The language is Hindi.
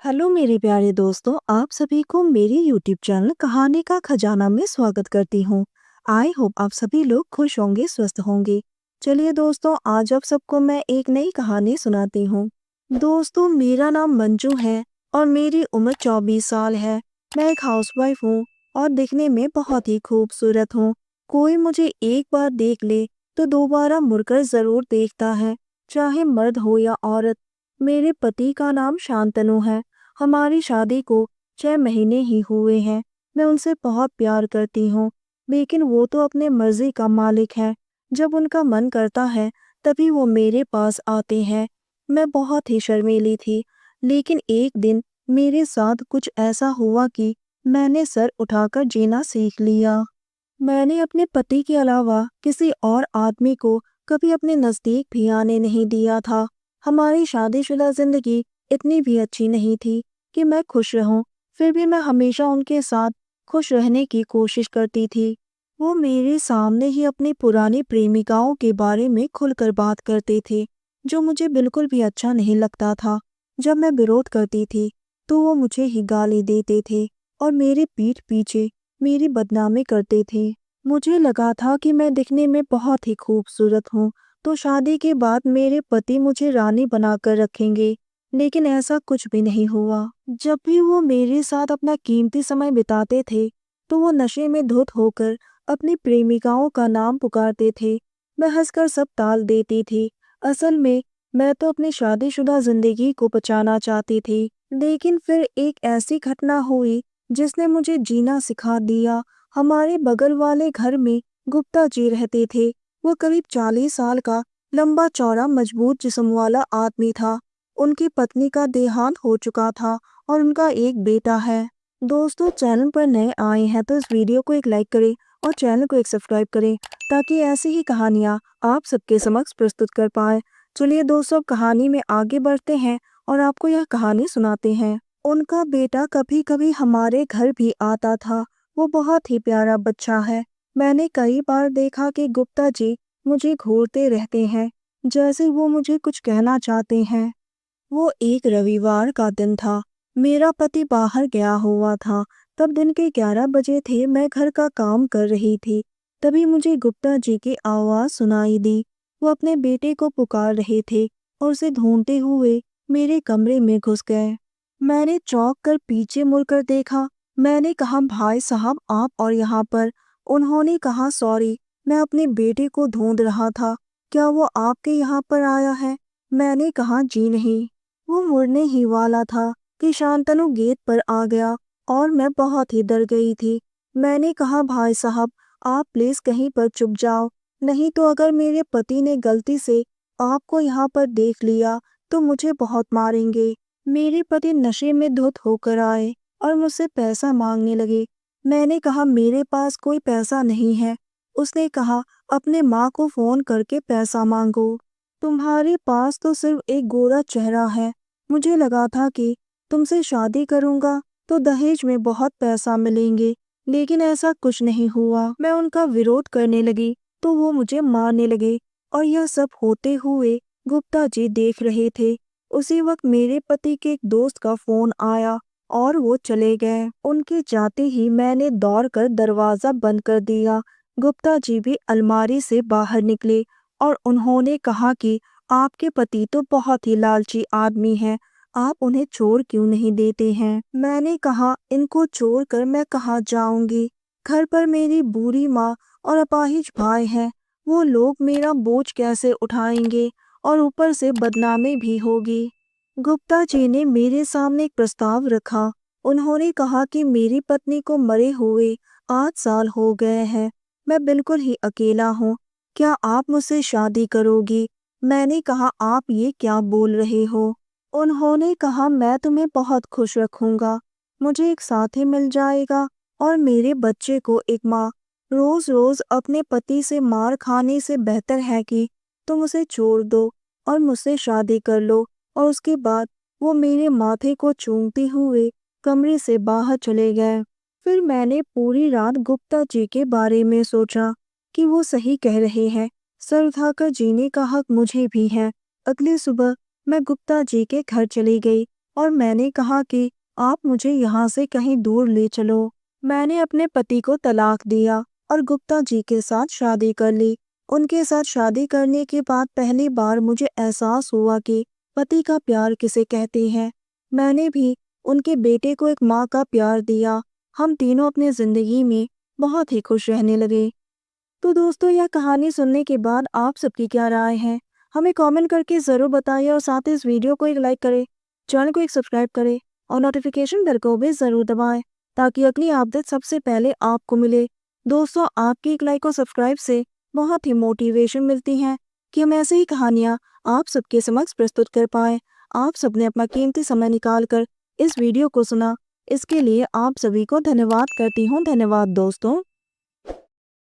हेलो मेरे प्यारे दोस्तों, आप सभी को मेरे यूट्यूब चैनल कहानी का खजाना में स्वागत करती हूँ। आई होप आप सभी लोग खुश होंगे, स्वस्थ होंगे। चलिए दोस्तों, आज आप सबको मैं एक नई कहानी सुनाती हूँ। दोस्तों, मेरा नाम मंजू है और मेरी उम्र 24 साल है। मैं एक हाउसवाइफ हूँ और दिखने में बहुत ही खूबसूरत हूँ। कोई मुझे एक बार देख ले तो दोबारा मुड़कर जरूर देखता है, चाहे मर्द हो या औरत। मेरे पति का नाम शांतनु है। हमारी शादी को 6 महीने ही हुए हैं। मैं उनसे बहुत प्यार करती हूँ, लेकिन वो तो अपने मर्जी का मालिक है। जब उनका मन करता है तभी वो मेरे पास आते हैं। मैं बहुत ही शर्मीली थी, लेकिन एक दिन मेरे साथ कुछ ऐसा हुआ कि मैंने सर उठाकर जीना सीख लिया। मैंने अपने पति के अलावा किसी और आदमी को कभी अपने नजदीक भी आने नहीं दिया था। हमारी शादीशुदा जिंदगी इतनी भी अच्छी नहीं थी कि मैं खुश रहूं, फिर भी मैं हमेशा उनके साथ खुश रहने की कोशिश करती थी। वो मेरे सामने ही अपनी पुरानी प्रेमिकाओं के बारे में खुलकर बात करते थे, जो मुझे बिल्कुल भी अच्छा नहीं लगता था। जब मैं विरोध करती थी तो वो मुझे ही गाली देते थे और मेरे पीठ पीछे मेरी बदनामी करते थे। मुझे लगा था कि मैं दिखने में बहुत ही खूबसूरत हूँ, तो शादी के बाद मेरे पति मुझे रानी बनाकर रखेंगे, लेकिन ऐसा कुछ भी नहीं हुआ। जब भी वो मेरे साथ अपना कीमती समय बिताते थे, तो वो नशे में धुत होकर अपनी प्रेमिकाओं का नाम पुकारते थे। मैं हंसकर सब टाल देती थी। असल में मैं तो अपनी शादीशुदा जिंदगी को बचाना चाहती थी, लेकिन फिर एक ऐसी घटना हुई जिसने मुझे जीना सिखा दिया। हमारे बगल वाले घर में गुप्ता जी रहते थे। वो करीब 40 साल का लंबा चौड़ा मजबूत जिस्म वाला आदमी था। उनकी पत्नी का देहांत हो चुका था और उनका एक बेटा है। दोस्तों, चैनल पर नए आए हैं तो इस वीडियो को एक लाइक करें और चैनल को एक सब्सक्राइब करें, ताकि ऐसी ही कहानियाँ आप सबके समक्ष प्रस्तुत कर पाए। चलिए दोस्तों, कहानी में आगे बढ़ते हैं और आपको यह कहानी सुनाते हैं। उनका बेटा कभी कभी हमारे घर भी आता था। वो बहुत ही प्यारा बच्चा है। मैंने कई बार देखा कि गुप्ता जी मुझे घूरते रहते हैं, जैसे वो मुझे कुछ कहना चाहते हैं। वो एक रविवार का दिन था। मेरा पति बाहर गया हुआ था। तब दिन के 11 बजे थे। मैं घर का काम कर रही थी। तभी मुझे गुप्ता जी की आवाज सुनाई दी। वो अपने बेटे को पुकार रहे थे और उसे ढूंढते हुए मेरे कमरे में घुस गए। मैंने चौंक कर पीछे मुड़कर देखा। मैंने कहा, भाई साहब, आप और यहाँ पर? उन्होंने कहा, सॉरी, मैं अपने बेटे को ढूंढ रहा था। क्या वो आपके यहाँ पर आया है? मैंने कहा, जी नहीं। वो मुड़ने ही वाला था कि शांतनु गेट पर आ गया और मैं बहुत ही डर गई थी। मैंने कहा, भाई साहब, आप प्लीज कहीं पर छुप जाओ, नहीं तो अगर मेरे पति ने गलती से आपको यहाँ पर देख लिया तो मुझे बहुत मारेंगे। मेरे पति नशे में धुत होकर आए और मुझसे पैसा मांगने लगे। मैंने कहा, मेरे पास कोई पैसा नहीं है। उसने कहा, अपने माँ को फोन करके पैसा मांगो। तुम्हारे पास तो सिर्फ एक गोरा चेहरा है। मुझे लगा था कि तुमसे शादी करूंगा तो दहेज में बहुत पैसा मिलेंगे, लेकिन ऐसा कुछ नहीं हुआ। मैं उनका विरोध करने लगी तो वो मुझे मारने लगे और यह सब होते हुए गुप्ता जी देख रहे थे। उसी वक्त मेरे पति के एक दोस्त का फोन आया और वो चले गए। उनके जाते ही मैंने दौड़कर दरवाजा बंद कर दिया। गुप्ता जी भी अलमारी से बाहर निकले और उन्होंने कहा कि आपके पति तो बहुत ही लालची आदमी हैं, आप उन्हें छोड़ क्यों नहीं देते हैं? मैंने कहा, इनको छोड़कर मैं कहाँ जाऊंगी? घर पर मेरी बूढ़ी माँ और अपाहिज भाई हैं। वो लोग मेरा बोझ कैसे उठाएंगे और ऊपर से बदनामी भी होगी। गुप्ता जी ने मेरे सामने एक प्रस्ताव रखा। उन्होंने कहा कि मेरी पत्नी को मरे हुए 8 साल हो गए हैं। मैं बिल्कुल ही अकेला हूँ। क्या आप मुझसे शादी करोगी? मैंने कहा, आप ये क्या बोल रहे हो? उन्होंने कहा, मैं तुम्हें बहुत खुश रखूंगा। मुझे एक साथी मिल जाएगा और मेरे बच्चे को एक माँ। रोज रोज अपने पति से मार खाने से बेहतर है कि तुम उसे छोड़ दो और मुझसे शादी कर लो। और उसके बाद वो मेरे माथे को चूमते हुए कमरे से बाहर चले गए। फिर मैंने पूरी रात गुप्ता जी के बारे में सोचा कि वो सही कह रहे हैं। सर उठाकर जीने का हक मुझे भी है। अगली सुबह मैं गुप्ता जी के घर चली गई और मैंने कहा कि आप मुझे यहाँ से कहीं दूर ले चलो। मैंने अपने पति को तलाक दिया और गुप्ता जी के साथ शादी कर ली। उनके साथ शादी करने के बाद पहली बार मुझे एहसास हुआ कि पति का प्यार किसे कहते हैं। मैंने भी उनके बेटे को एक माँ का प्यार दिया। हम तीनों अपनी ज़िंदगी में बहुत ही खुश रहने लगे। तो दोस्तों, यह कहानी सुनने के बाद आप सबकी क्या राय है, हमें कमेंट करके ज़रूर बताइए और साथ ही इस वीडियो को एक लाइक करें, चैनल को एक सब्सक्राइब करें और नोटिफिकेशन बेल को भी ज़रूर दबाएं ताकि अगली अपडेट सबसे पहले आपको मिले। दोस्तों, आपकी एक लाइक और सब्सक्राइब से बहुत ही मोटिवेशन मिलती है कि हम ऐसे ही कहानियाँ आप सबके समक्ष प्रस्तुत कर पाएँ। आप सबने अपना कीमती समय निकाल कर इस वीडियो को सुना, इसके लिए आप सभी को धन्यवाद करती हूँ। धन्यवाद दोस्तों।